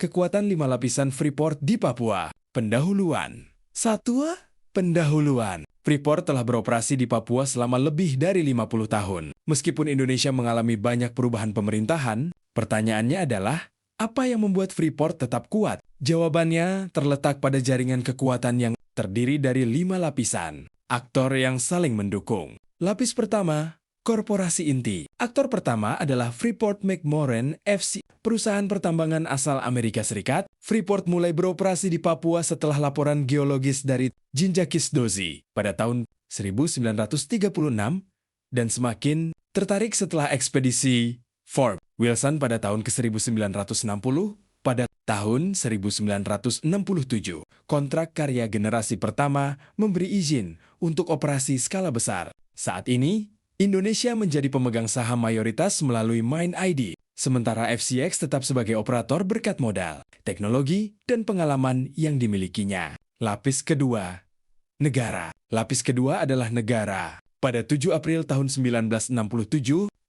Kekuatan 5 lapisan Freeport di Papua. Pendahuluan. 1. Pendahuluan. Freeport telah beroperasi di Papua selama lebih dari 50 tahun. Meskipun Indonesia mengalami banyak perubahan pemerintahan, pertanyaannya adalah, apa yang membuat Freeport tetap kuat? Jawabannya terletak pada jaringan kekuatan yang terdiri dari 5 lapisan. Aktor yang saling mendukung. Lapis pertama, korporasi inti. Aktor pertama adalah Freeport-McMoRan FC, perusahaan pertambangan asal Amerika Serikat. Freeport mulai beroperasi di Papua setelah laporan geologis dari Jinjakis Dozi pada tahun 1936 dan semakin tertarik setelah ekspedisi Forbes Wilson pada tahun ke-1960. Pada tahun 1967, kontrak karya generasi pertama memberi izin untuk operasi skala besar. Saat ini, Indonesia menjadi pemegang saham mayoritas melalui MindID, sementara FCX tetap sebagai operator berkat modal, teknologi, dan pengalaman yang dimilikinya. Lapis kedua, negara. Lapis kedua adalah negara. Pada 7 April tahun 1967,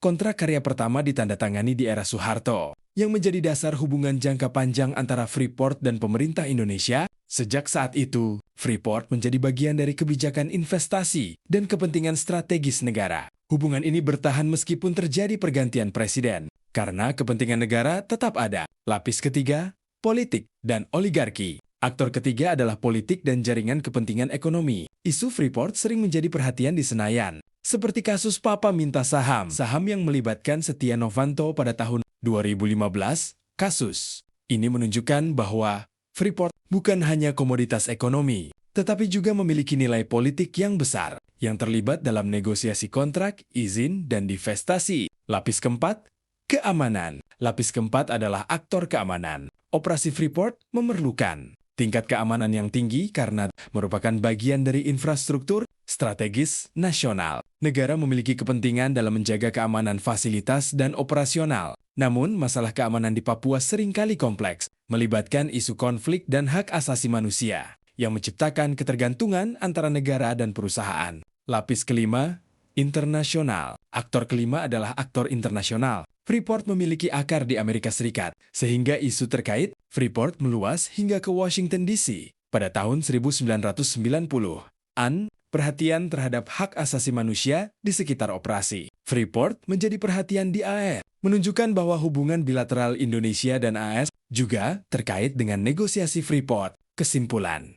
kontrak karya pertama ditandatangani di era Soeharto, yang menjadi dasar hubungan jangka panjang antara Freeport dan pemerintah Indonesia. Sejak saat itu, Freeport menjadi bagian dari kebijakan investasi dan kepentingan strategis negara. Hubungan ini bertahan meskipun terjadi pergantian presiden, karena kepentingan negara tetap ada. Lapis ketiga, politik dan oligarki. Aktor ketiga adalah politik dan jaringan kepentingan ekonomi. Isu Freeport sering menjadi perhatian di Senayan, seperti kasus Papa minta saham yang melibatkan Setia Novanto pada tahun 2015. Kasus ini menunjukkan bahwa Freeport bukan hanya komoditas ekonomi, tetapi juga memiliki nilai politik yang besar, yang terlibat dalam negosiasi kontrak, izin, dan divestasi. Lapis keempat, keamanan. Lapis keempat adalah aktor keamanan. Operasi Freeport memerlukan tingkat keamanan yang tinggi karena merupakan bagian dari infrastruktur strategis nasional. Negara memiliki kepentingan dalam menjaga keamanan fasilitas dan operasional. Namun, masalah keamanan di Papua seringkali kompleks, melibatkan isu konflik dan hak asasi manusia, yang menciptakan ketergantungan antara negara dan perusahaan. Lapis kelima, internasional. Aktor kelima adalah aktor internasional. Freeport memiliki akar di Amerika Serikat, sehingga isu terkait Freeport meluas hingga ke Washington DC. Pada tahun 1990-an, perhatian terhadap hak asasi manusia di sekitar operasi Freeport menjadi perhatian di AS, menunjukkan bahwa hubungan bilateral Indonesia dan AS juga terkait dengan negosiasi Freeport. Kesimpulan.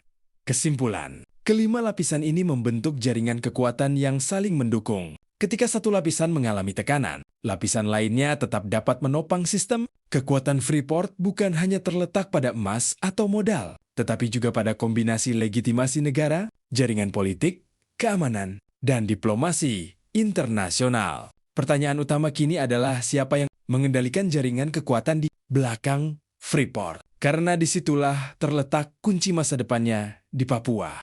Kelima lapisan ini membentuk jaringan kekuatan yang saling mendukung. Ketika satu lapisan mengalami tekanan, lapisan lainnya tetap dapat menopang sistem. Kekuatan Freeport bukan hanya terletak pada emas atau modal, tetapi juga pada kombinasi legitimasi negara, jaringan politik, keamanan, dan diplomasi internasional. Pertanyaan utama kini adalah siapa yang mengendalikan jaringan kekuatan di belakang Freeport, karena disitulah terletak kunci masa depannya di Papua.